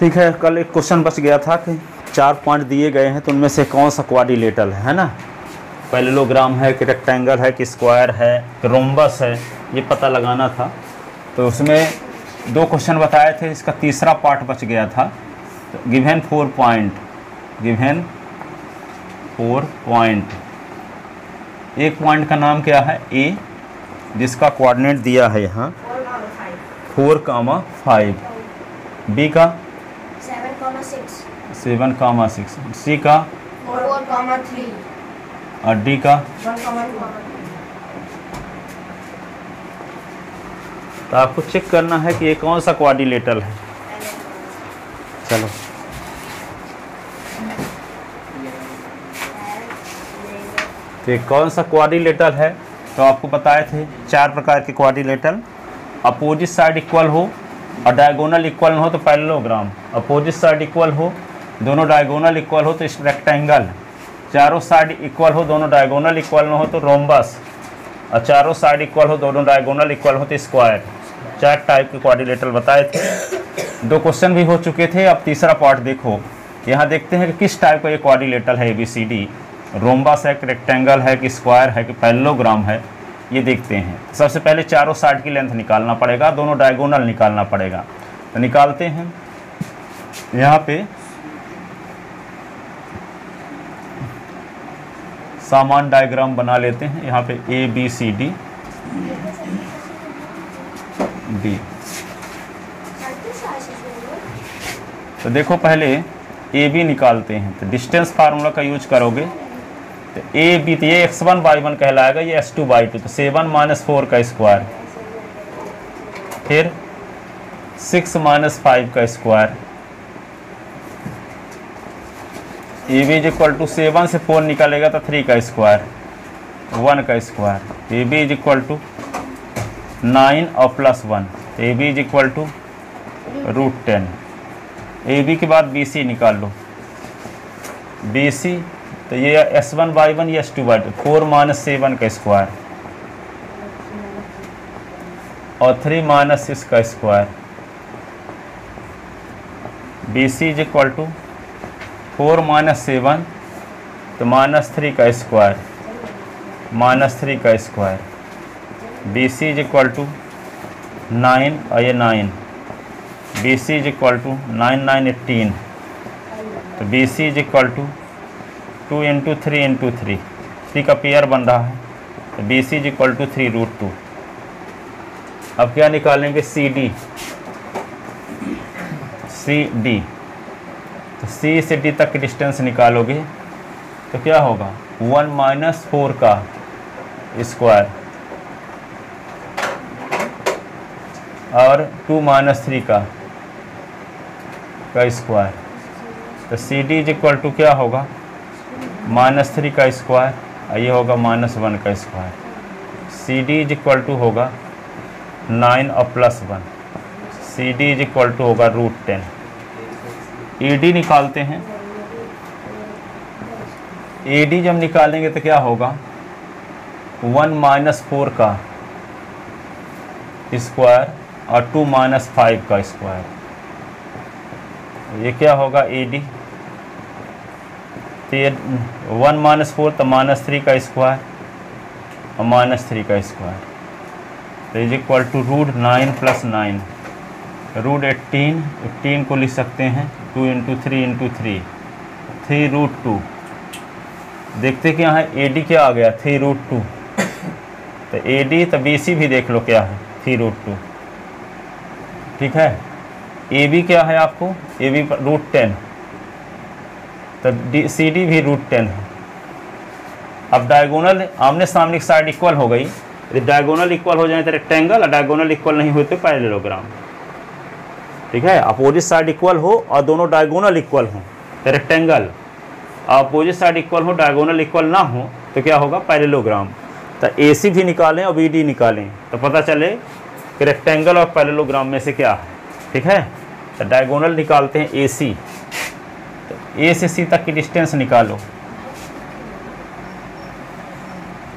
ठीक है, कल एक क्वेश्चन बच गया था कि 4 पॉइंट दिए गए हैं तो उनमें से कौन सा क्वाड्रिलेटरल है ना। पैरेललोग्राम है कि रेक्टेंगल है कि स्क्वायर है कि रोम्बस है, ये पता लगाना था। तो उसमें 2 क्वेश्चन बताए थे, इसका तीसरा पार्ट बच गया था। तो गिवन 4 पॉइंट, एक पॉइंट का नाम क्या है ए, जिसका कोऑर्डिनेट दिया है यहाँ 4,5, बी का 7,6, सी का 4,3 और डी का 1,2। तो आपको चेक करना है कि ये कौन सा क्वाड्रिलेटरल है। चलो तो ये कौन सा क्वाड्रिलेटरल है, तो आपको बताए थे 4 प्रकार के क्वाड्रिलेटरल। अपोजिट साइड इक्वल हो और डायगोनल इक्वल न हो तो पैरेललोग्राम, अपोजिट साइड इक्वल हो, दोनों डायगोनल इक्वल हो तो इस रेक्टेंगल, चारों साइड इक्वल हो, दोनों डायगोनल इक्वल न हो तो रोम्बस, और चारों साइड इक्वल हो, दोनों डायगोनल इक्वल हो तो स्क्वायर। 4 टाइप के क्वाड्रिलेटरल बताए थे। 2 क्वेश्चन भी हो चुके थे। अब तीसरा पार्ट देखो, यहाँ देखते हैं कि किस टाइप का ये क्वाड्रिलेटरल है, ABCD, रोम्बस है कि रेक्टेंगल है कि स्क्वायर है कि पैरेललोग्राम है, ये देखते हैं। सबसे पहले चारों साइड की लेंथ निकालना पड़ेगा, दोनों डायगोनल निकालना पड़ेगा। तो निकालते हैं। यहाँ पे सामान्य डायग्राम बना लेते हैं। यहाँ पे ABCD D। तो देखो पहले AB निकालते हैं, तो डिस्टेंस फार्मूला का यूज करोगे तो AB, तो ये x1/1 कहलाएगा, ये x2/2, तो 7 - 4 का स्क्वायर, फिर 6 - 5 का स्क्वायर। AB = 7 से 4 निकालेगा तो 3 का स्क्वायर, 1 का स्क्वायर। AB = 9 और +1, AB = √10। AB के बाद BC निकाल लो, BC तो ये S1/1 या S2/2, 4 - 7 का स्क्वायर और 3 - 6 का स्क्वायर। BC = 4 - 7 तो -3 का स्क्वायर, -3 का स्क्वायर। BC = 9 और ये 9, BC = 9 - 9 = 18, तो BC = 2 × 3 × 3, 3 का पेयर बन रहा है, तो BC = 3√2। अब क्या निकालेंगे, CD, तो C से D तक की डिस्टेंस निकालोगे तो क्या होगा, 1 - 4 का स्क्वायर और 2 - 3 का स्क्वायर। तो CD = क्या होगा, -3 का स्क्वायर और ये होगा -1 का स्क्वायर। CD = होगा 9 और +1, CD = होगा √10। AD निकालते हैं। AD जब निकालेंगे तो क्या होगा, 1 - 4 का स्क्वायर और 2 - 5 का स्क्वायर। ये क्या होगा AD, तो ये 1 - 4 तो -3 का स्क्वायर और -3 का स्क्वायर, तो = √9 + 9, √18। 18 को लिख सकते हैं 2 × 3 × 3, 3√2। देखते कि यहाँ AD क्या आ गया, 3√2। तो AD तो BC भी देख लो क्या है, 3√2। ठीक है, AB क्या है आपको, AB √10, तो CD भी √10 है। अब डायगोनल आमने सामने की साइड इक्वल हो गई, यदि डायगोनल इक्वल हो जाए तो रेक्टेंगल, और डायगोनल इक्वल नहीं हुए तो पैरेललोग्राम। ठीक है, अपोजिट साइड इक्वल हो और दोनों डायगोनल इक्वल हो तो रेक्टेंगल, अपोजिट साइड इक्वल हो, डायगोनल इक्वल ना हो तो क्या होगा, पैरेललोग्राम। तो AC भी निकालें और BD निकालें तो पता चले कि रेक्टेंगल और पैरेललोग्राम में से क्या है। ठीक है, तो डायगोनल निकालते हैं AC, तो A से C तक की डिस्टेंस निकालो।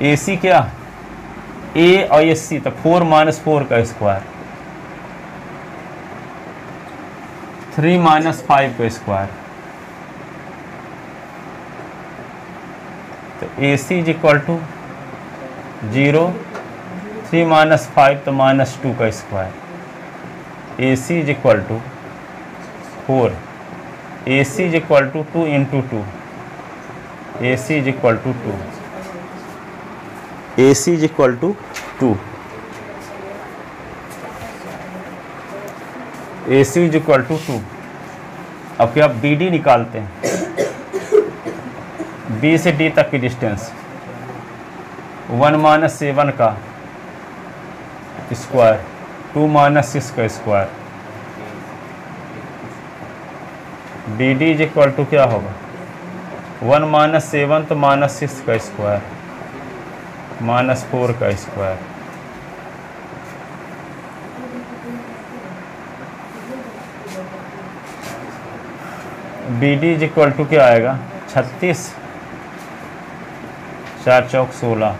AC क्या, ए और ये सी, तो 4 माइनस 4 का स्क्वायर, 3 माइनस 5 का स्क्वायर, तो A C is equal to 0, 3 minus 5 तो -2 का square, A C is equal to 4, A C is equal to 2 into 2, A C is equal to 2, A C is equal to 2, A C is equal to 2। अब क्या B D निकालते हैं, B से D तक की distance 1 minus 7 का square, 2 minus 6 का square, B D is equal to क्या होगा, 1 माइनस 7 तो -6 का स्क्वायर, -4 का square, B D is equal to क्या आएगा, 36, 4 चौक 16,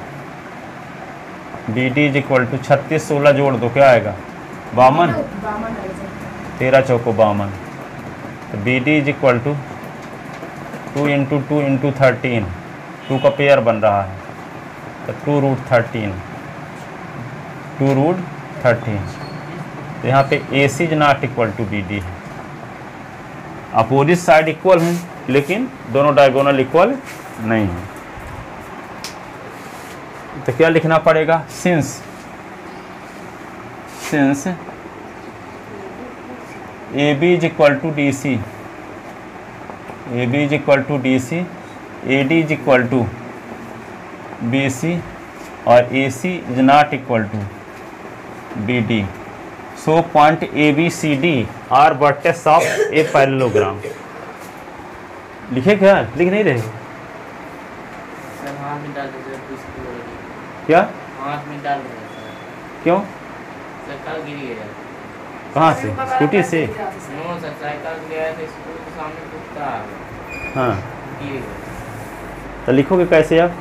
B D is equal to 36 16 जोड़ दो क्या आएगा, 52, 13 चौको 52, तो B D is equal to 2 into 2 into 13, 2 का पेयर बन रहा है, तो 2 रूट 13, 2 रूट 13, तो यहाँ पे A C is not equal to B D है। अपोजिट साइड इक्वल हैं लेकिन दोनों डायगोनल इक्वल नहीं है, तो क्या लिखना पड़ेगा, since A B is equal to D C, A B is equal to D C, A D is equal to B C और A C is not equal to B D, so point A B C D are vertex of a parallelogram. लिखे क्या, लिख नहीं रहे sir हाथ में डाल दीजिए इसकी वजह। क्या, हाथ में डाल दीजिए सर। क्यों, साइकिल गिर गया। कहाँ से, स्कूटी से, नो सर साइकिल गया था स्कूल के सामने टूटा। हाँ गिर गया। तो लिखोगे कैसे आप, सर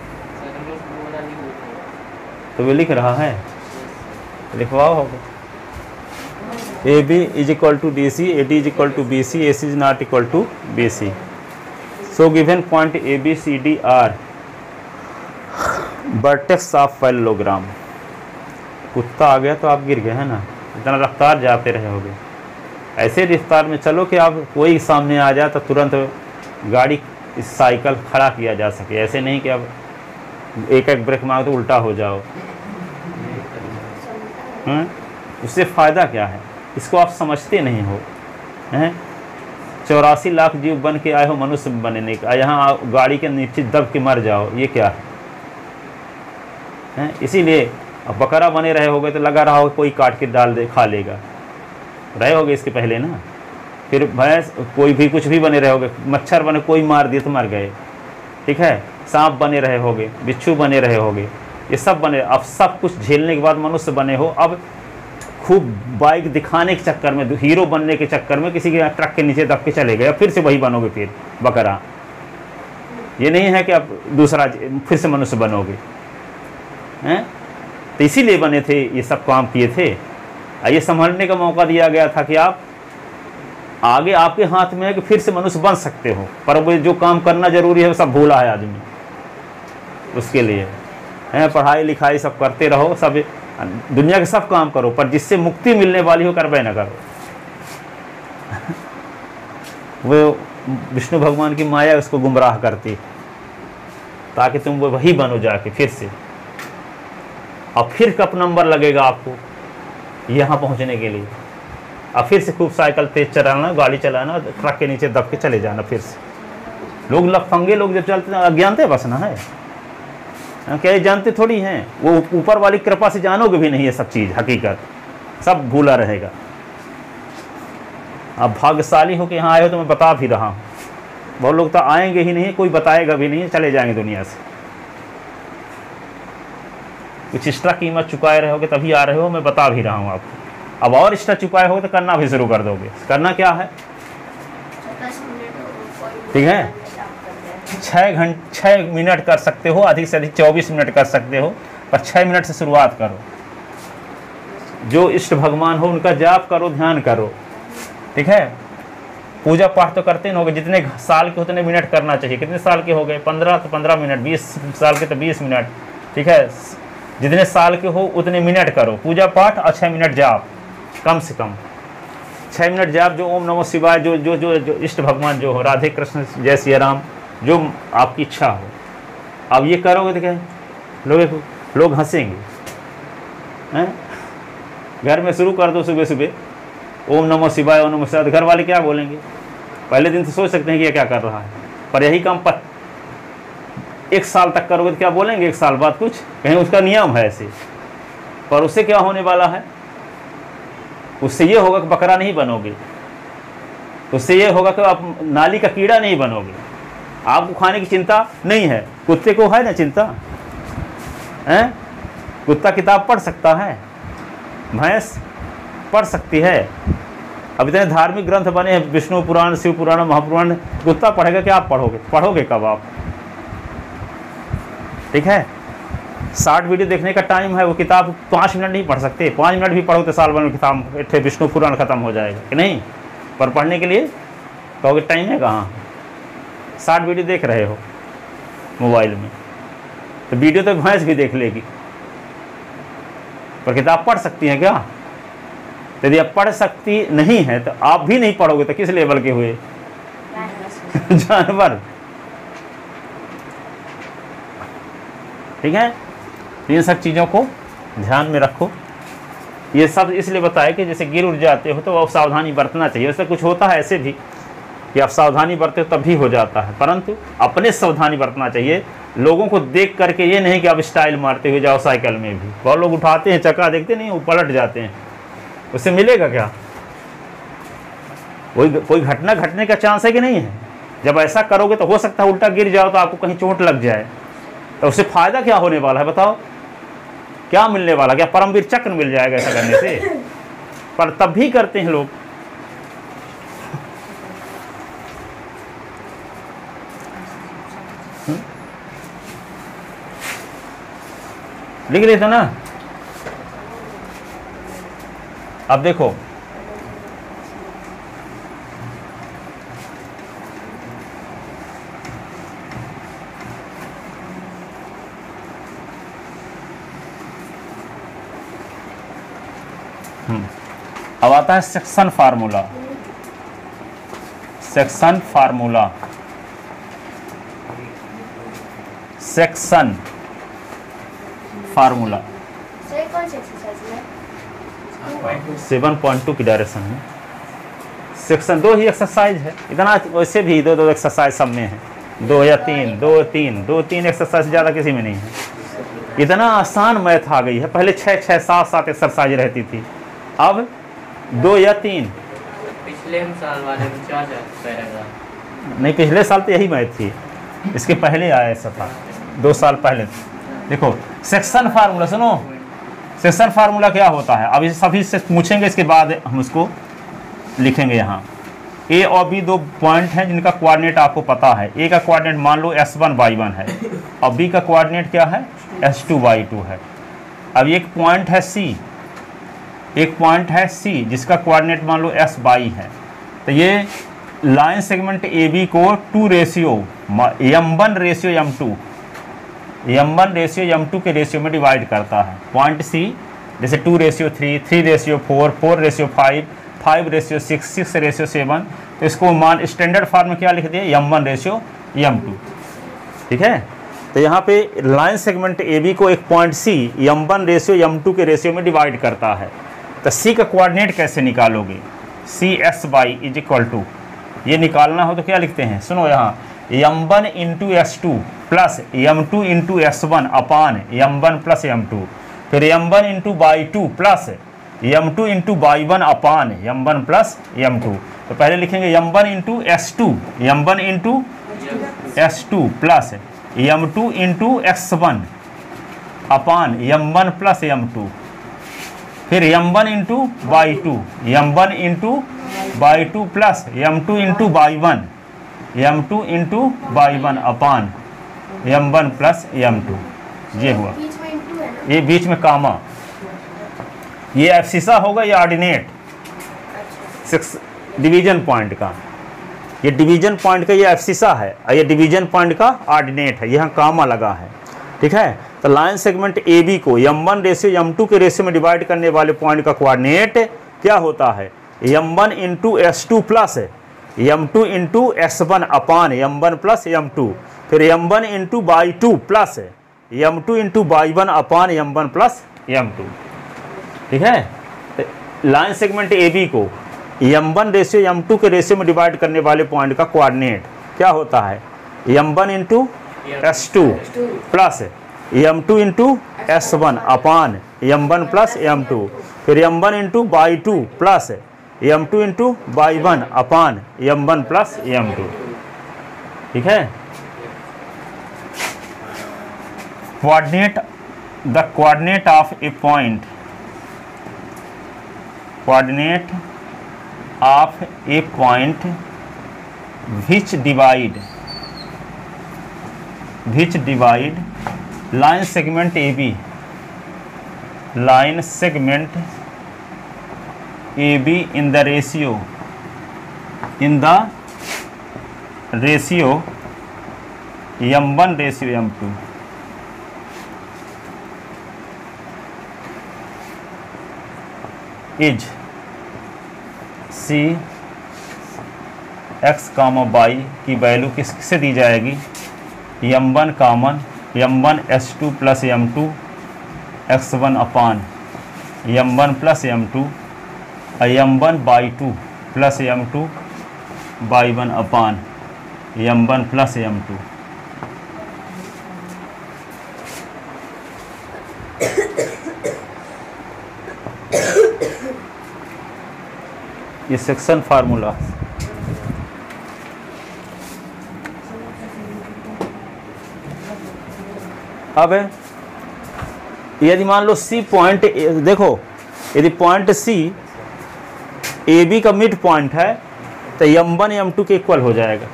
हम उसको बोला नहीं लिखो। तो वो लिख रहा है, लिखवाओ होगा, A B is equal to D C, A D is equal to B C, A C is not equal to B C, so given point A B C D are vertex of parallelogram. कुत्ता आ गया तो आप गिर गए, है ना, इतना रफ्तार जाते रहे होगे, ऐसे रफ्तार में चलो कि आप कोई सामने आ जाए तो तुरंत गाड़ी साइकिल खड़ा किया जा सके, ऐसे नहीं कि अब एक एक ब्रेक मारो तो उल्टा हो जाओ। उससे फ़ायदा क्या है, इसको आप समझते नहीं हो, हैं 84 लाख जीव बन के आए हो मनुष्य बनने का, यहाँ गाड़ी के नीचे दब के मर जाओ, ये क्या है? इसीलिए अब बकरा बने रहे होगे तो लगा रहा होगा कोई काट के डाल दे खा लेगा, रहे होगे इसके पहले ना, फिर भैंस कोई भी कुछ भी बने रहे होगे, मच्छर बने कोई मार दिए तो मर गए, ठीक है, सांप बने रहे होगे, बिच्छू बने रहे होगे, ये सब बने, अब सब कुछ झेलने के बाद मनुष्य बने हो, अब खूब बाइक दिखाने के चक्कर में, हीरो बनने के चक्कर में किसी के ट्रक के नीचे दब के चले गए, फिर से वही बनोगे, फिर बकरा, ये नहीं है कि आप दूसरा फिर से मनुष्य बनोगे, हैं? तो इसीलिए बने थे, ये सब काम किए थे, ये संभलने का मौका दिया गया था कि आप आगे आपके हाथ में है कि फिर से मनुष्य बन सकते हो, पर वो जो काम करना जरूरी है वो सब भूला है आदमी, उसके लिए हैं पढ़ाई लिखाई सब करते रहो, सब दुनिया के सब काम करो, पर जिससे मुक्ति मिलने वाली हो करबे न करो। वो विष्णु भगवान की माया उसको गुमराह करती, ताकि तुम वो वही बनो जाके फिर से, अब फिर कब नंबर लगेगा आपको यहाँ पहुँचने के लिए, अब फिर से खूब साइकिल तेज चलाना, गाड़ी चलाना, ट्रक के नीचे दब के चले जाना, फिर से लोग लफंगे लोग जब चलते हैं अज्ञानते बसना है, क्या ये जानते थोड़ी हैं, वो ऊपर वाली कृपा से जानोगे भी नहीं ये सब चीज़, हकीकत सब भूला रहेगा। अब भाग्यशाली हो कि यहाँ आए हो तो मैं बता भी रहा हूँ, बहुत लोग तो आएंगे ही नहीं, कोई बताएगा भी नहीं, चले जाएंगे दुनिया से, कुछ एक्स्ट्रा कीमत चुकाए रहोगे तभी आ रहे हो, मैं बता भी रहा हूँ आपको, अब और एक्स्ट्रा चुकाए हो तो करना भी शुरू कर दोगे, करना क्या है, ठीक है, 6 मिनट कर सकते हो, अधिक से अधिक 24 मिनट कर सकते हो, पर 6 मिनट से शुरुआत करो। जो इष्ट भगवान हो उनका जाप करो, ध्यान करो, ठीक है। पूजा पाठ तो करते नहीं होगे, जितने साल के उतने मिनट करना चाहिए। कितने साल के हो गए? 15 तो 15 मिनट, 20 साल के तो 20 मिनट, ठीक है। जितने साल के हो उतने मिनट करो पूजा पाठ और 6 मिनट जाप, कम से कम 6 मिनट जाप। जो ओम नमः शिवाय, जो जो जो जो इष्ट भगवान जो हो, राधे कृष्ण जय सिया राम, जो आपकी इच्छा हो, अब ये करोगे तो क्या लोग हंसेंगे हैं? घर में शुरू कर दो सुबह सुबह ओम नमः शिवाय, ओम नमः शिवाय, घर वाले क्या बोलेंगे? पहले दिन से सोच सकते हैं कि ये क्या कर रहा है, पर यही काम 1 साल तक करोगे तो क्या बोलेंगे? 1 साल बाद कुछ कहीं उसका नियम है ऐसे। पर उससे क्या होने वाला है? उससे ये होगा कि बकरा नहीं बनोगे, उससे ये होगा कि आप नाली का कीड़ा नहीं बनोगे, आपको खाने की चिंता नहीं है। कुत्ते को है ना चिंता है? कुत्ता किताब पढ़ सकता है, भैंस पढ़ सकती है। अब इतने धार्मिक ग्रंथ बने हैं, विष्णु पुराण, शिव पुराण, महापुराण, कुत्ता पढ़ेगा क्या? आप पढ़ोगे कब आप? ठीक है। 60 वीडियो देखने का टाइम है, वो किताब 5 मिनट नहीं पढ़ सकते। 5 मिनट भी पढ़ो तो साल भर में किताब विष्णु पुराण खत्म हो जाएगा कि नहीं? पर पढ़ने के लिए कहोगे टाइम है कहाँ? 60 वीडियो देख रहे हो मोबाइल में, तो वीडियो तो भैंस भी देख लेगी, पर किताब पढ़ सकती हैं क्या? यदि आप पढ़ सकती नहीं है तो आप भी नहीं पढ़ोगे तो किस लेवल के हुए? जानवर। ठीक है। इन सब चीज़ों को ध्यान में रखो। ये सब इसलिए बताया कि जैसे गिर उड़ जाते हो तो आप सावधानी बरतना चाहिए। वैसे कुछ होता है ऐसे भी कि आप सावधानी बरते हो तब भी हो जाता है, परंतु अपने सावधानी बरतना चाहिए। लोगों को देख करके ये नहीं कि आप स्टाइल मारते हुए जाओ। साइकिल में भी बहुत लोग उठाते हैं, चक्का देखते नहीं, वो पलट जाते हैं, उससे मिलेगा क्या? कोई घटना घटने का चांस है कि नहीं है? जब ऐसा करोगे तो हो सकता है उल्टा गिर जाओ तो आपको कहीं चोट लग जाए, तो उससे फायदा क्या होने वाला है बताओ? क्या मिलने वाला? क्या परमवीर चक्र मिल जाएगा ऐसा करने से? पर तब भी करते हैं लोग। लिख लेते ना। अब देखो, अब आता है section formula. Section formula, section formula 7.2 की डायरेक्शन में सेक्शन 2 ही एक्सरसाइज है। इतना वैसे भी 2 एक्सरसाइज सब में है, 2 या 3 एक्सरसाइज ज़्यादा किसी में नहीं है। इतना आसान मैथ आ गई है। पहले 6, 7 एक्सरसाइज रहती थी, अब 2 या 3। पिछले साल वाले में 4 पैराग्राफ नहीं, पिछले साल तो यही मैथ थी, इसके पहले आया ऐसा था 2 साल पहले। देखो सेक्शन फार्मूला, सुनो सेक्शन फार्मूला क्या होता है। अब इस सभी से पूछेंगे, इसके बाद हम उसको लिखेंगे। यहाँ ए और बी 2 पॉइंट हैं जिनका कोऑर्डिनेट आपको पता है। ए का कोऑर्डिनेट मान लो S1/1 है और बी का कोऑर्डिनेट क्या है? S2/2 है। अब एक पॉइंट है सी, एक पॉइंट है सी जिसका कोऑर्डिनेट मान लो S/y है। तो ये लाइन सेगमेंट ए बी को 2 रेशियो M1 रेशियो M2 के रेशियो में डिवाइड करता है। पॉइंट सी जैसे 2:3, 3:4, 4:5, 5:6, 6:7, तो इसको मान स्टैंडर्ड फॉर्म में क्या लिख दिए? M1:M2। ठीक है। तो यहाँ पे लाइन सेगमेंट ए बी को एक पॉइंट सी M1:M2 के रेशियो में डिवाइड करता है। तो सी का कोऑर्डिनेट कैसे निकालोगे? CS/y = ये निकालना हो तो क्या लिखते हैं? सुनो यहाँ M1 × S2 plus M2 × S1 अपान M1 + M2, फिर M1 × Y2 plus M2 × Y1 अपान M1 + M2। तो पहले लिखेंगे M1 × S2 plus M2 × S1 अपान M1 + M2, फिर M1 × Y2 plus M2 × Y1 अपान M1 + M2। ये हुआ। बीच में इंटू है ना? ये बीच में कामा, ये एब्सिसा होगा, ये ऑर्डिनेट 6 डिवीजन पॉइंट का, ये डिवीजन पॉइंट का ये एब्सिसा है और ये डिवीजन पॉइंट का ऑर्डिनेट है, यहाँ कामा लगा है, ठीक है। तो लाइन सेगमेंट ए बी को m1 रेशियो m2 के रेशियो में डिवाइड करने वाले पॉइंट का कोऑर्डिनेट क्या होता है, m1 into s2 plus m2 into s1 अपान m1 प्लस m2, फिर m1 into by 2 plus m2 into by 1 upon m1 plus m2, ठीक है। तो लाइन सेगमेंट ए बी को m1 रेशियो m2 के रेशियो में डिवाइड करने वाले पॉइंट का कोऑर्डिनेट क्या होता है, m1 into s2 plus m2 into s1 अपान m1 प्लस m2, फिर m1 into by 2 plus m2 into by 1 upon m1 plus m2, ठीक है। Coordinate, the coordinate of a point, coordinate of a point which divide line segment AB, line segment AB in the ratio m1 ratio m2, is C x comma y की value किससे दी जाएगी, m1 कामन m1 s2 plus m2 x1 upon m1 plus m2 m1 by 2 plus m2 by 1 upon m1 plus m2। ये section formula, अब यदि मान लो C point, देखो यदि पॉइंट सी ए बी का मिड पॉइंट है तो m1 m2 के इक्वल हो जाएगा।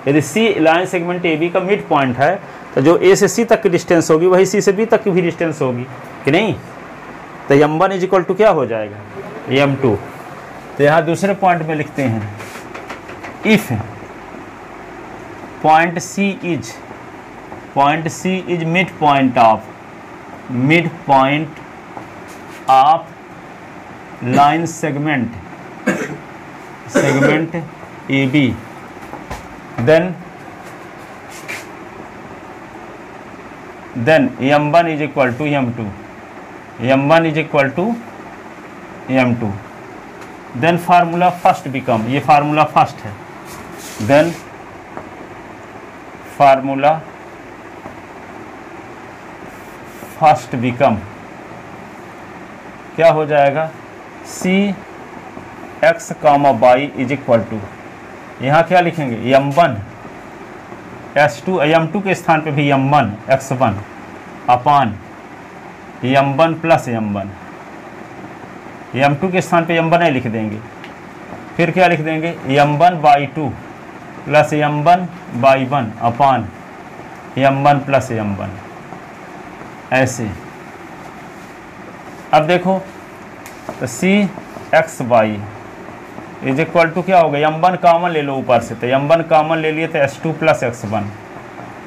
यदि सी लाइन सेगमेंट ए बी का मिड पॉइंट है तो जो ए से सी तक की डिस्टेंस होगी वही सी से बी तक की भी डिस्टेंस होगी कि नहीं, तो m1 इज इक्वल टू क्या हो जाएगा, m2। तो यहाँ दूसरे पॉइंट में लिखते हैं, if point C is midpoint of line segment AB, then m1 is equal to m2, m1 is equal to m2, then formula first become, ये फार्मूला फर्स्ट है, देन फार्मूला फर्स्ट बिकम क्या हो जाएगा, C x comma by is equal to, यहाँ क्या लिखेंगे, m1 s2 m2 के स्थान पे भी m1 x1 upon m1 plus m1, m2 के स्थान पे m1 लिख देंगे, फिर क्या लिख देंगे, m1 by 2 plus m1 by 1 upon m1 plus m1, ऐसे। अब देखो तो C x Y is equal to क्या हो गया, m1 कॉमन ले लो ऊपर से, तो m1 कॉमन ले लिए तो s2 plus x1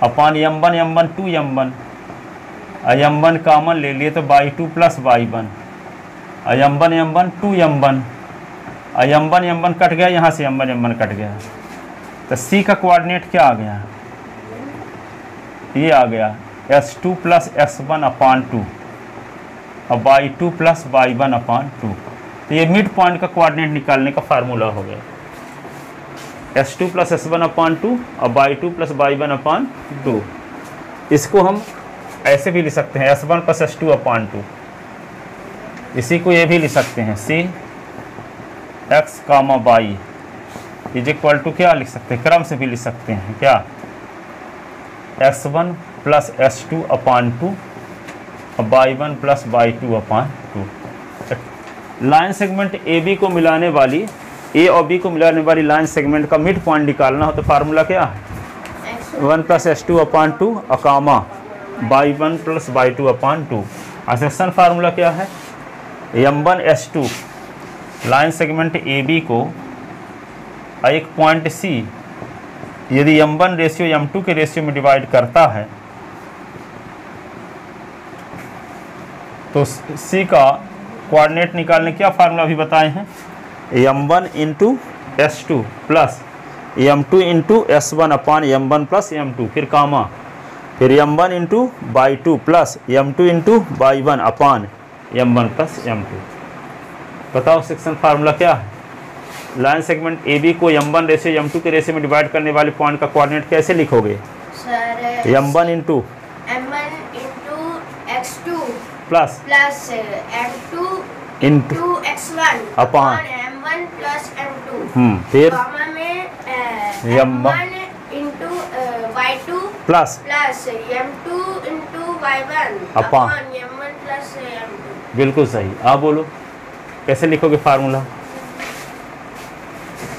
upon m1 2 m1, m1 common ले लिए तो by 2 plus by 1, m1 2 m1, m1 cut गया, यहाँ से m1 कट गया, तो c का कोऑर्डिनेट क्या आ गया, ये आ गया s2 प्लस x1 अपान 2 और बाई 2 प्लस बाई 1 अपान 2। तो ये मिड पॉइंट का कोऑर्डिनेट निकालने का फार्मूला हो गया, s2 प्लस s1 अपान 2 और बाई 2 प्लस बाई 1 अपान 2। इसको हम ऐसे भी लिख सकते हैं, s1 प्लस s2 अपान 2, इसी को ये भी लिख सकते हैं, C x comma by is equal to क्या लिख सकते हैं, क्रम से भी लिख सकते हैं क्या, s1 प्लस s2 अपान 2 और y 1 plus y 2 upon 2। Line segment A B को मिलाने वाली, ए और बी को मिलाने वाली लाइन सेगमेंट का मिड पॉइंट निकालना हो तो फार्मूला क्या है, 1 plus s2 upon 2 comma y one plus y two upon two. Section formula क्या है? M1S2 लाइन सेगमेंट AB को एक पॉइंट C यदि M1 रेशियो M2 के रेशियो में डिवाइड करता है तो C का कोऑर्डिनेट निकालने क्या फार्मूला अभी बताए हैं? M1 into S2 plus M2 into S1 अपान M1 प्लस M2, फिर कामा, फिर M1 into by two plus M2 into by one upon M1 plus M2। बताओ सेक्शन फार्मूला क्या है? लाइन सेगमेंट AB को M1 रेशियो M2 के ratio में divide करने वाले पॉइंट का कोऑर्डिनेट कैसे लिखोगे? Sir M1 into M1 into x2 plus M2 into x1 upon M1 plus M2 फिर कॉमा में M1 into y2 plus M2 into y1 अपान M1 प्लस M2। बिल्कुल सही। आप बोलो कैसे लिखोगे फार्मूला?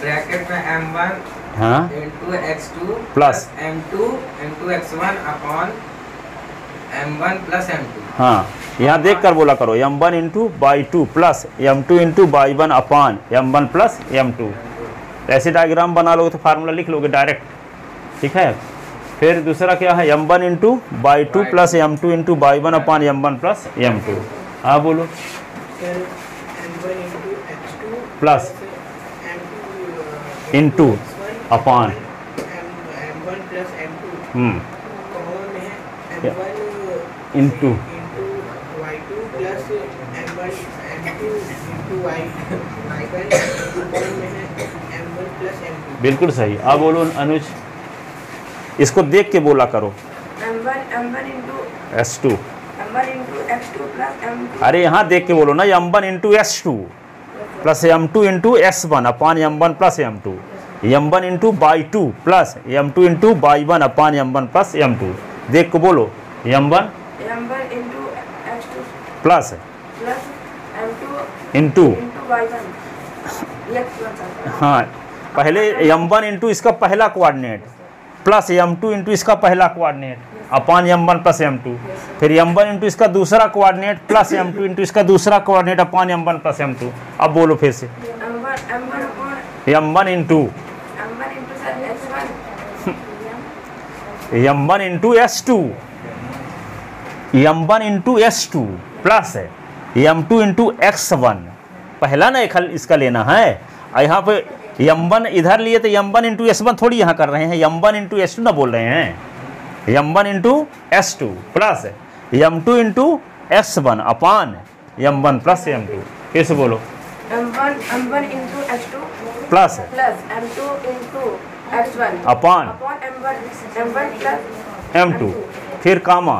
ब्रैकेट में M1 हाँ into x2 plus M2 into x1 upon M1 plus M2। हाँ, यहाँ देख कर बोला करो M1 into by two plus M2 into by one upon M1 plus M2। ऐसे डायग्राम बना लोगे तो फार्मूला लिख लोगे डायरेक्ट, ठीक है। फिर दूसरा क्या है? M1 into by two plus M2 into by one upon M1 plus M2। हाँ बोलो। प्लस इंटू अपान इंटू बिल्कुल सही। अब बोलो अनुज, इसको देख के बोला करो। M1 into S2 M1 into x2 plus M2। अरे यहाँ देख के बोलो ना, M1 into S2 plus M2 into S1 upon M1 plus M2, M1 into by two plus M2 into by one upon M1 plus M2। देख के बोलो M1 into x2 plus M2 into y1। हाँ, पहले M1 into इसका पहला coordinate plus M2 into इसका पहला coordinate अपान M1 plus M2, फिर M1 इंटू इसका दूसरा कोऑर्डिनेट प्लस M2 इंटू इसका दूसरा कोऑर्डिनेट अपान M1 प्लस M2। अब बोलो फिर से M1 into M1 into S2 M1 into S2 plus M2 into X1। पहला ना एक हल इसका लेना है। यहाँ पे M1 इधर लिए तो M1 इंटू S1 थोड़ी यहाँ कर रहे हैं, M1 इंटू S2 ना बोल रहे हैं। M1 into S2 plus M2 into S1 अपान M1 प्लस M2। फिर से बोलो M1 into x2 plus M2 into x1 upon M1 plus M2, फिर कामा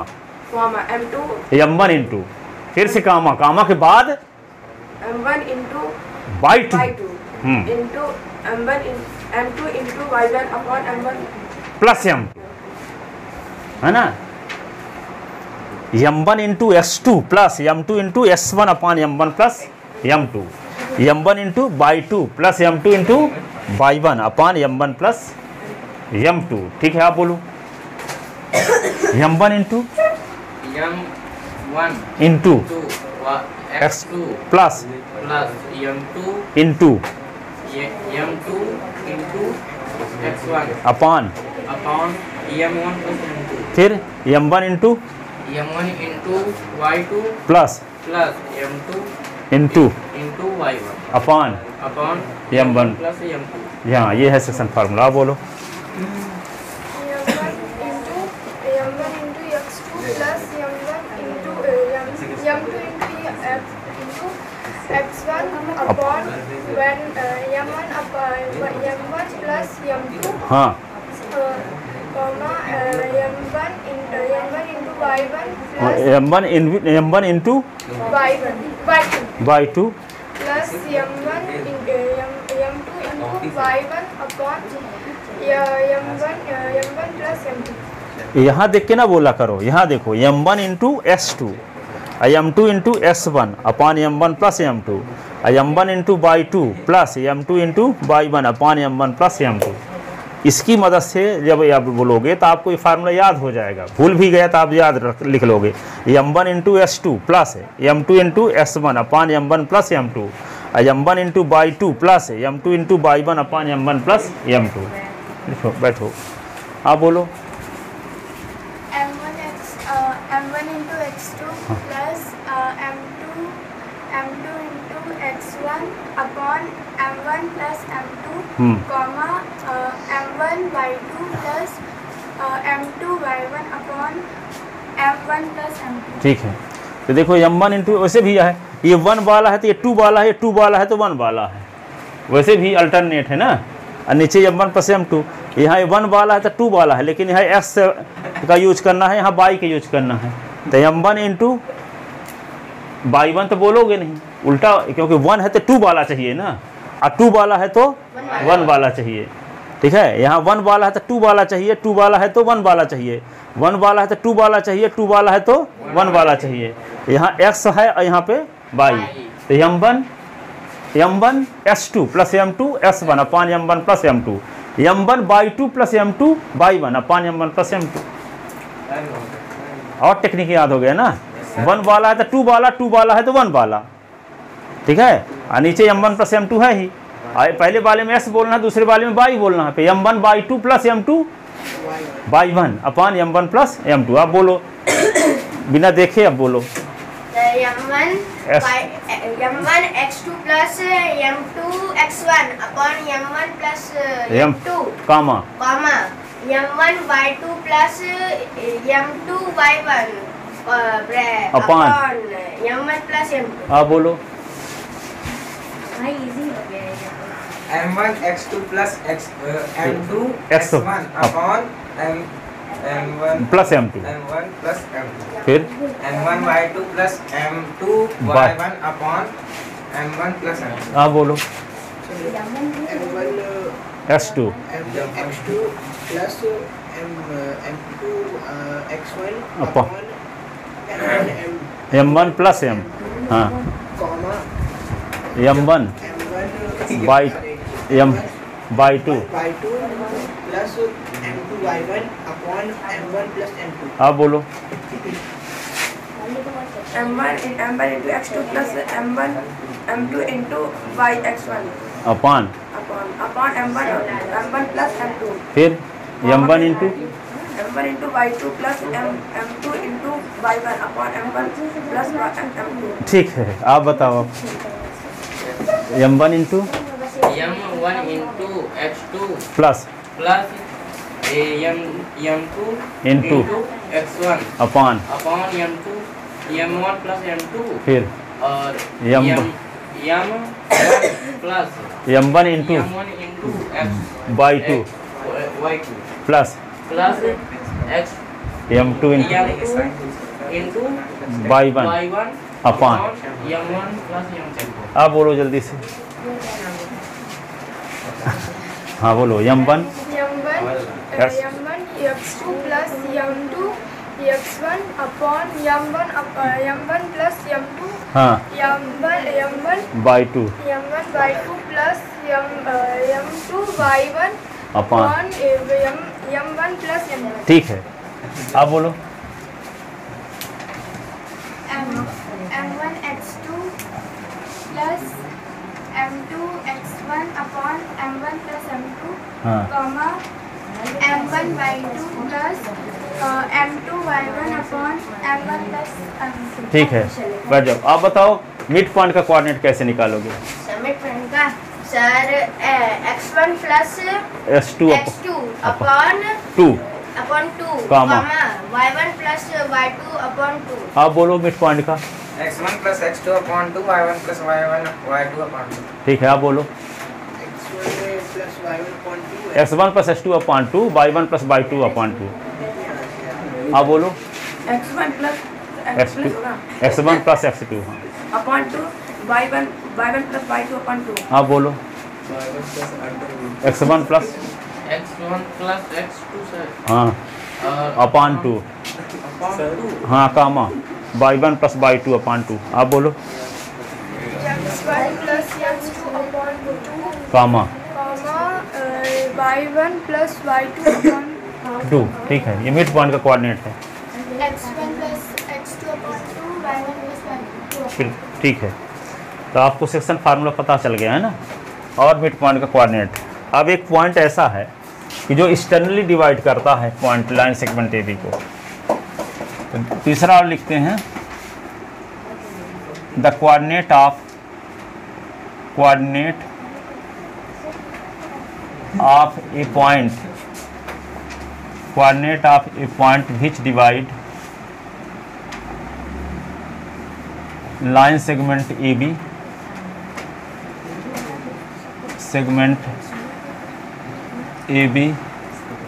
M2 M1 इंटू, फिर से कामा, कामा के बाद M1 into by two into M2 into y1 upon M1 plus M2, है ना। M1 into S2 plus M2 into S1 upon M1 plus M2, M1 into by two plus M2 into by one upon M1 plus M2। ठीक है, आप बोलो M1 into M1 into x2 plus M2 into M2 into x1 अपान upon M1 plus M2, फिर M1 into M1 into y2 plus M2 into into y1 अपान upon M1 plus M2। यहाँ ये है section formula. आप बोलो M1 into x2 plus M2 into x1 upon M1 plus M2 हाँ comma M1 into y1 plus M1 into by two plus M2 into y1 upon M1 plus M2। यहाँ देख के ना बोला करो, यहाँ देखो M1 into S2 M2 into S1 upon M1 plus M2, M1 into by two plus M2 into by one upon M1 plus M2। इसकी मदद से जब आप बोलोगे तो आपको ये फार्मूला याद हो जाएगा, भूल भी गया तो आप याद लिख लोगे। m1 into S2 plus m2 into S1 अपान m1 plus m2, m1 into y2 plus m2 into y1 अपान m1 प्लस m2। लिखो, बैठो, आप बोलो। m1 into x2 plus m2 into x1 upon m1 plus m2 comma m1 y2 plus m2 y1 upon m1 plus m2। ठीक है, तो देखो m1 into, वैसे भी है ये 1 वाला है तो ये 2 वाला है, ये 2 वाला है तो 1 वाला है, वैसे भी अल्टरनेट है ना। और नीचे m1 प्लस m2, यहाँ 1 वाला है तो 2 वाला है, लेकिन यहाँ x का यूज करना है, यहाँ y का यूज करना है। तो m1 इंटू y1 तो बोलोगे नहीं, उल्टा, क्योंकि 1 है तो 2 वाला चाहिए ना, और 2 वाला है तो 1 वाला चाहिए। ठीक है, यहाँ 1 वाला है तो 2 वाला चाहिए, 2 वाला है तो 1 वाला चाहिए, 1 वाला है तो 2 वाला चाहिए, 2 वाला है तो 1 वाला चाहिए। यहाँ x है और यहाँ पे y, तो m1 S2 plus m2 S1 अपान m1 plus m2, m1 y2 plus m2 y1 अपान m1 प्लस m2। और टेक्निक याद हो गया ना, 1 वाला है तो 2 वाला, 2 वाला है तो 1 वाला। ठीक है, और नीचे m1 प्लस m2 है ही, पहले वाले में s बोलना है, दूसरे वाले में y बोलना है, m1 y2 plus m2 y1 अपान m1 प्लस m2। आप बोलो, बिना देखे अब बोलो। m1 x2 plus m2 x1 upon m1 plus m2 कामा m1 y2 plus m2 y1 अपान m1 plus m2। आप बोलो। भाई इजी हो गया है। m1 x2 plus m2 x x1 upon m1 plus m2, m1 plus m2, फिर m1 y2 plus m2 y1 upon m1 plus m2। आप बोलो। m1 S2 x2 plus m2 x1 upon m1 m1 plus m, हाँ, comma m1 by m y2, y2 plus m2 y1 upon m1 plus m2। आप बोलो। m1 into x2 plus m2 into y x1 अपान upon m1 plus m2, फिर m1 into m1 into y2 plus m2 into y1 upon m1 plus m2। ठीक है, आप बताओ। m1 into m1 into x2 plus m2 into x1 upon m1 plus m2, फिर और m1 plus m1 into m1 into y2 y2 plus x m2 into y1 अपान। m1 plus m2। आप बोलो जल्दी से। हाँ बोलो। m1 Yes. m1 x2 plus m2 x1 upon m1 plus m2 हाँ m1 y2 y2 plus m2 y1 अपान। m1 plus m2। ठीक है, आप बोलो। m1 x2 plus m2 x1 upon m1 plus m2 हाँ comma m1 y2 plus m2 y1 upon m1 plus m2। ठीक है, बैठ जाओ। आप बताओ मिड पॉइंट का कोऑर्डिनेट कैसे निकालोगे? मिड पॉइंट का sir x1 plus S2 x2 upon 2 comma y1 plus y2 upon 2। आप बोलो मिड पॉइंट का। x1 plus x2 upon 2 y1 plus y1 y2 upon 2। ठीक है, आप बोलो। x1 plus y1 upon 2 x1 plus s2 upon 2 y1 plus y2 upon 2। आप बोलो। x1 plus x2 x1 plus x2 हाँ। upon 2 y1 plus y2 upon 2। आप बोलो। x1 plus x1 plus x2 sir, हाँ और अपॉन 2 upon 2 हाँ कामा y1 plus y2 upon 2। आप बोलो। x1 plus x2 upon 2 कामा comma y1 plus y2 upon 2, ठीक है, ये मिड पॉइंट का कोऑर्डिनेट है। x1 plus x2 upon 2 y1 plus y2 फिर ठीक है, तो आपको सेक्शन फार्मूला पता चल गया है ना, और मिड पॉइंट का कोऑर्डिनेट। अब एक पॉइंट ऐसा है कि जो एक्सटर्नली डिवाइड करता है point line segment A B को, तो तीसरा और लिखते हैं the coordinate of a point which divide line segment A B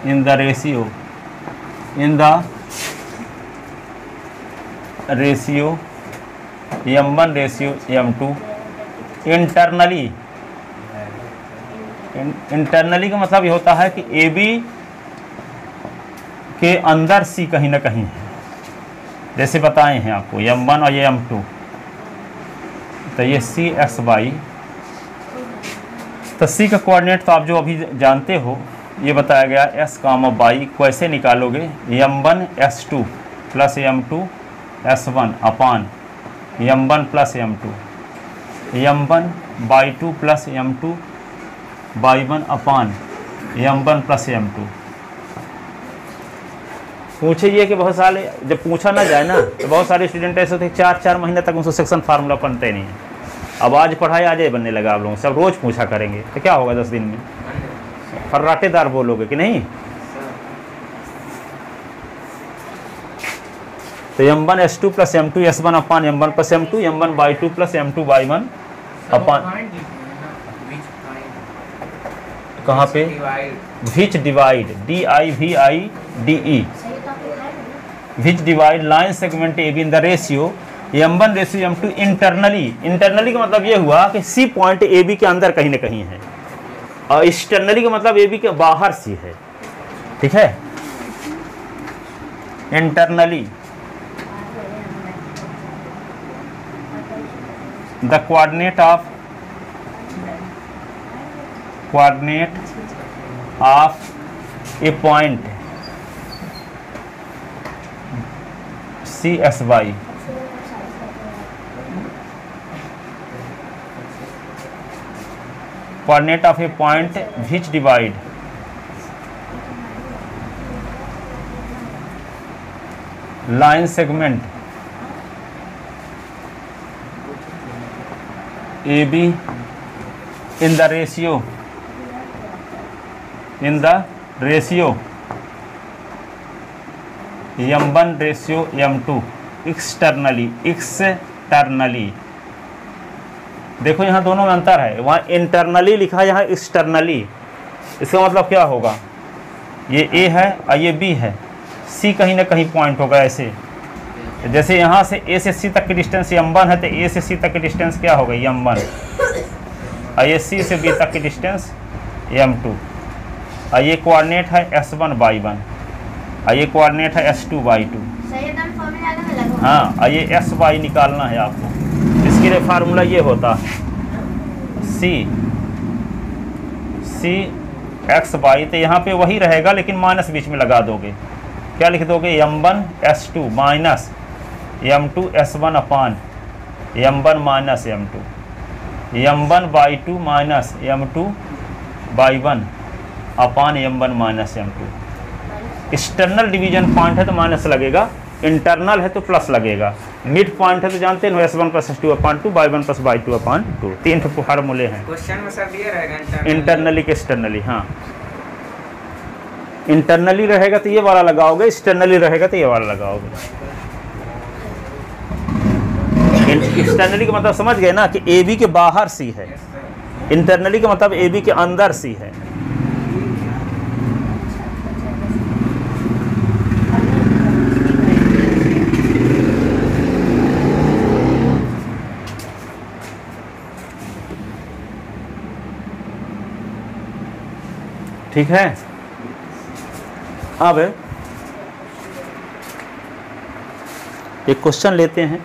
in the ratio m1 ratio m2 internally का मतलब ये होता है कि ए बी के अंदर सी कहीं ना कहीं है, जैसे बताए हैं आपको m1 और ये m2, तो ये सी एक्स वाई। तो सी का कोऑर्डिनेट तो आप जो अभी जानते हो, ये बताया गया एस कामा वाई कैसे निकालोगे, m1 s2 plus m2 s1 अपान m1 plus m2, m1 y2 plus m2 y1 अपान m1 प्लस m2। पूछे ये कि बहुत सारे जब पूछा ना जाए ना, तो बहुत सारे स्टूडेंट ऐसे होते 4-4 महीने तक उनसे सेक्शन फार्मूला बनते नहीं है। अब आज पढ़ाई आज ही बनने लगा, आप लोगों सब रोज़ पूछा करेंगे, तो क्या होगा 10 दिन में? फर्राटेदार बोलोगे कि नहीं? तो m1 s2 plus m2 s1 अपान m1 plus m2 m1 y2 plus m2 y1 अपान कहाँ पे विच divide DIVIDE which divide line segment A B in the ratio m1 ratio m2 internally का मतलब ये हुआ कि सी पॉइंट ए बी के अंदर कहीं ना कहीं है, और एक्सटर्नली का मतलब ए बी के बाहर सी है, ठीक है। Internally the coordinate of a point C S Y coordinate of a point which divide line segment AB in the ratio m1 ratio m2 externally देखो यहाँ दोनों में अंतर है, वहाँ इंटरनली लिखा है, यहाँ एक्सटर्नली। इसका मतलब क्या होगा, ये ए है और ये बी है, सी कहीं ना कहीं पॉइंट होगा ऐसे। जैसे यहाँ से ए से सी तक की डिस्टेंस m1 है, तो ए से सी तक की डिस्टेंस क्या होगा m1, और ये सी से बी तक की डिस्टेंस m2, और ये कोऑर्डिनेट है s1 y1, और ये कोऑर्डिनेट है s2 y2। हाँ, और ये एस वाई निकालना है आपको। इसके लिए फार्मूला ये होता है सी एक्स वाई, तो यहाँ पे वही रहेगा लेकिन माइनस बीच में लगा दोगे। क्या लिख दोगे, m1 s2 minus m2 s1 अपान m1 minus m2, m1 y2 minus m2 y1 अपान m1 minus m2। External division point है तो माइनस लगेगा, इंटरनल है तो प्लस लगेगा। मिड पॉइंट है तो जानते हैं s1 plus s2 upon 2 y1 plus y2 अपान 2। 3 फार्मूले हैं क्वेश्चन में सब दिया रहेगा इंटरनली के एक्सटर्नली। हाँ, इंटरनली रहेगा तो ये वाला लगाओगे, एक्सटर्नली रहेगा तो ये वाला लगाओगे। एक्सटर्नली का मतलब समझ गए ना कि ए बी के बाहर सी है, इंटरनली का मतलब ए बी के अंदर सी है। ठीक है। अब एक क्वेश्चन लेते हैं।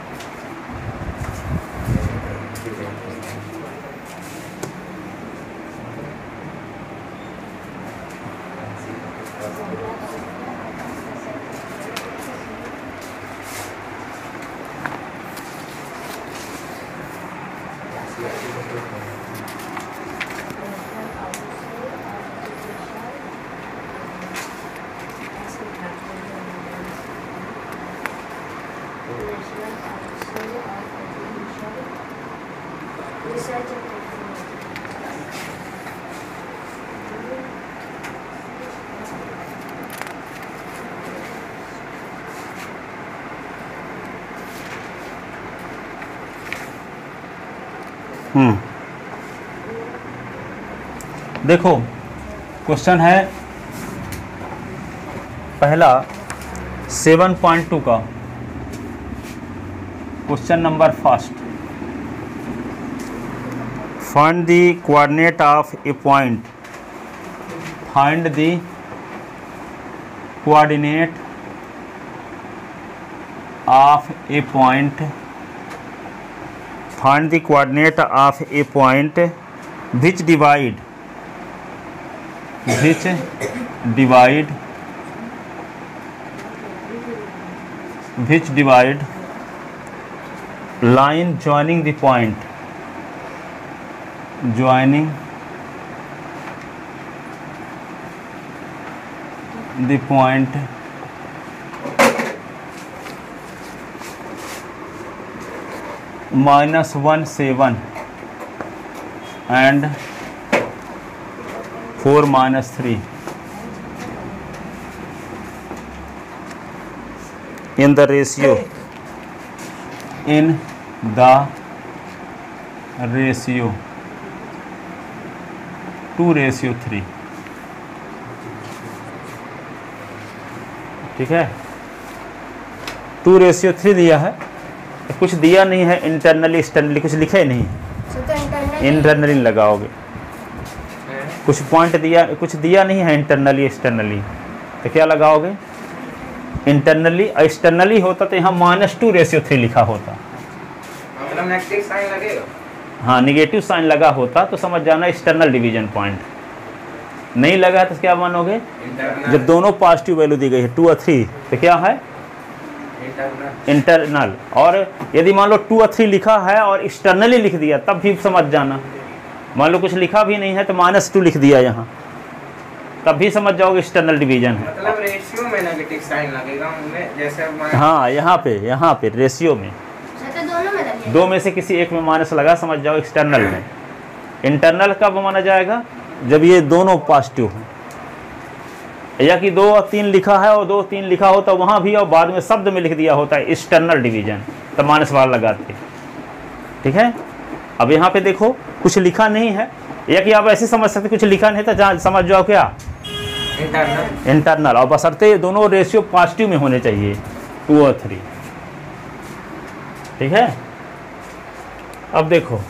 देखो क्वेश्चन है पहला 7.2 का question number first, find the coordinate of a point, find the coordinate of a point, find the coordinate of a point which divide line joining the point, -1 7 and 4 -3 in the ratio 2:3। ठीक है, 2:3 दिया है, कुछ दिया नहीं है internally externally, कुछ लिखा ही नहीं, इंटरनली लगाओगे। कुछ पॉइंट दिया, कुछ दिया नहीं है इंटरनली एक्सटर्नली, तो क्या लगाओगे इंटरनली। एक्सटर्नली होता तो यहाँ -2:3 लिखा होता, मतलब नेगेटिव साइन लगेगा। हाँ निगेटिव साइन लगा होता तो समझ जाना एक्सटर्नल डिवीजन पॉइंट। नहीं लगा तो क्या मानोगे, जब दोनों पॉजिटिव वैल्यू दी गई है 2 और 3 तो क्या है इंटरनल। और यदि मान लो 2 और 3 लिखा है और एक्सटर्नली लिख दिया तब भी समझ जाना। मान लो कुछ लिखा भी नहीं है तो -2 लिख दिया यहाँ, तब भी समझ जाओगे एक्सटर्नल डिवीजन है। मतलब रेशियो में नेगेटिव साइन लगेगा उनमें, जैसे हाँ यहाँ पे रेशियो में दो में से किसी एक में माइनस लगा, समझ जाओ एक्सटर्नल में। इंटरनल कब माना जाएगा, जब ये दोनों पॉजिटिव हो, या कि 2 और 3 लिखा है और 2 3 लिखा होता वहाँ भी और बाद में शब्द में लिख दिया होता है एक्सटर्नल डिवीजन, तो माइनस वाला लगाते। ठीक है, अब यहाँ पे देखो कुछ लिखा नहीं है, या कि आप ऐसे समझ सकते कुछ लिखा नहीं था, जहाँ समझ जाओ क्या इंटरनल, और बशर्ते दोनों रेशियो पॉजिटिव में होने चाहिए 2 और 3। ठीक है, अब देखो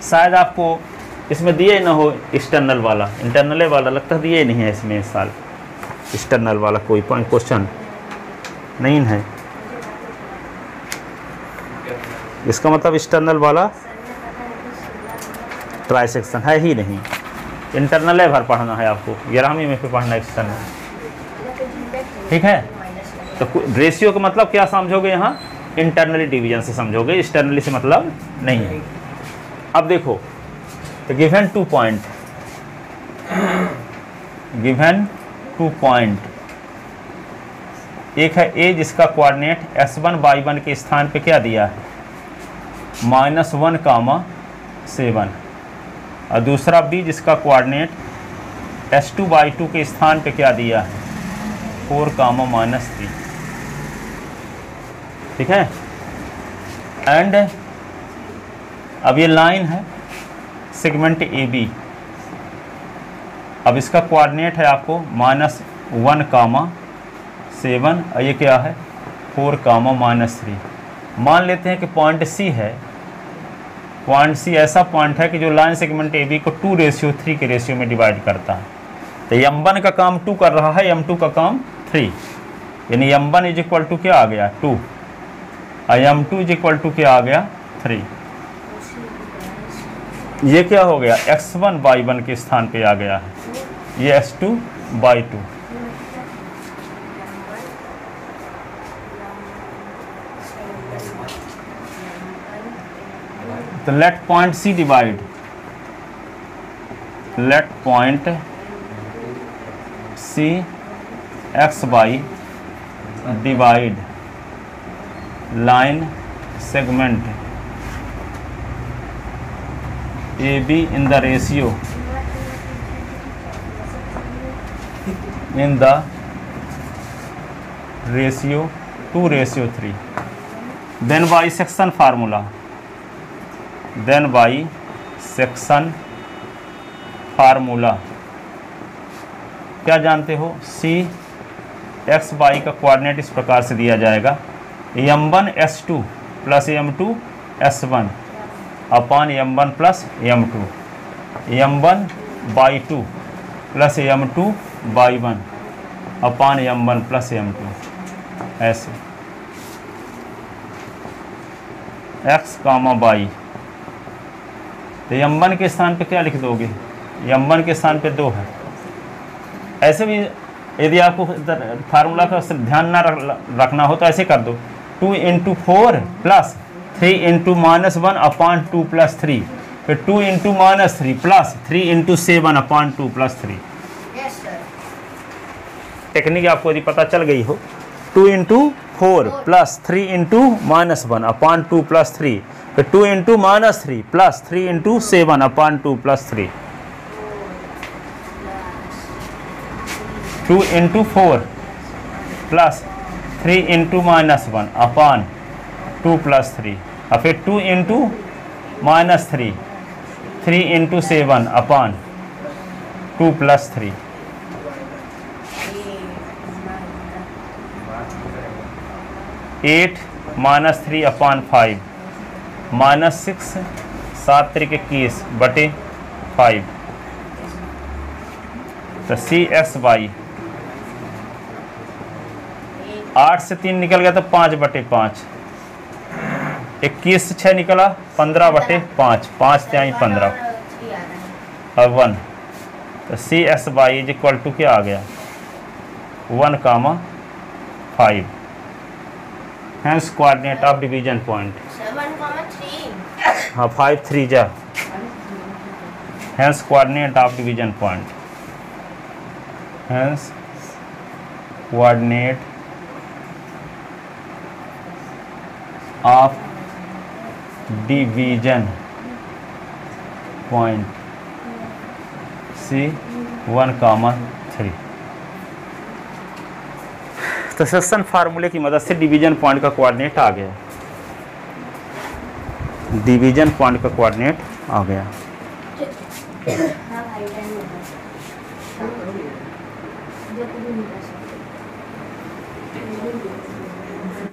शायद आपको इसमें दिए ना हो एक्सटर्नल वाला, इंटरनल वाला लगता है दिए नहीं है इसमें इस साल, एक्सटर्नल वाला कोई पॉइंट क्वेश्चन नहीं है। इसका मतलब एक्सटर्नल वाला ट्राई सेक्शन है ही नहीं, इंटरनल भर पढ़ना है आपको, 11वीं में फिर पढ़ना एक्सटर्नल। ठीक है, तो रेशियो का मतलब क्या समझोगे यहाँ, इंटरनली डिवीजन से समझोगे, एक्सटर्नली से मतलब नहीं है। अब देखो तो गिवन 2 पॉइंट, एक है ए जिसका कोऑर्डिनेट S1 Y1 के स्थान पे क्या दिया है -1, 7, और दूसरा बी जिसका कोऑर्डिनेट S2 Y2 के स्थान पे क्या दिया है 4, -3। ठीक है, एंड अब ये लाइन है सेगमेंट AB, अब इसका कोऑर्डिनेट है आपको -1, 7, और ये क्या है 4, -3। मान लेते हैं कि पॉइंट C है, पॉइंट C ऐसा पॉइंट है कि जो लाइन सेगमेंट AB को 2:3 के रेशियो में डिवाइड करता है। तो M1 का काम 2 कर रहा है, M2 का काम 3, यानी M1 = क्या आ गया 2, और M2 = क्या आ गया 3। ये क्या हो गया X1 Y1 के स्थान पे आ गया है, ये S2 Y2। तो let point C divide, let point C x y divide line segment A B in the ratio in the ratio 2:3. then bisection formula, then bisection formula क्या जानते हो? सी एक्स वाई का कोऑर्डिनेट इस प्रकार से दिया जाएगा, m1 s2 plus m2 s1 upon m1 plus m2, m1 by 2 plus m2 by 1 upon m1 plus m2। ऐसे x कामा बाई, तो m1 के स्थान पे क्या लिख दोगे? m1 के स्थान पे 2 है। ऐसे भी यदि आपको फार्मूला का ध्यान ना रखना हो तो ऐसे कर दो, 2 into 4 plus 3 into -1 upon 2 plus 3, फिर 2 into -3 plus 3 into 7 upon 2 plus 3। Technique आपको यदि पता चल गई हो, 2 into 4 plus 3 into -1 upon 2 plus 3, फिर 2 into -3 plus 3 into 7 upon 2 plus 3, 2 into 4 plus 3 into -1 upon 2 plus 3, और फिर 2 into -3 3 into 7 upon 2 plus 3। 8 -3 upon 5 -6 7 3 21 बटे 5, तो सी एक्स वाई 8 से 3 निकल गया तो 5 बटे 5, 21 से 6 निकला 15 बटे 5, 5 त्याई 15 और 1, तो C x Y is equal to क्या आ गया? 1, 5। Hence coordinate of division point 7,3. हाँ 5 3 जा, hence coordinate of division point, hence coordinate of division point C 1, 3। तो सेक्शन फार्मूले की मदद से डिवीजन पॉइंट का कोऑर्डिनेट आ गया, डिवीजन पॉइंट का कोऑर्डिनेट आ गया।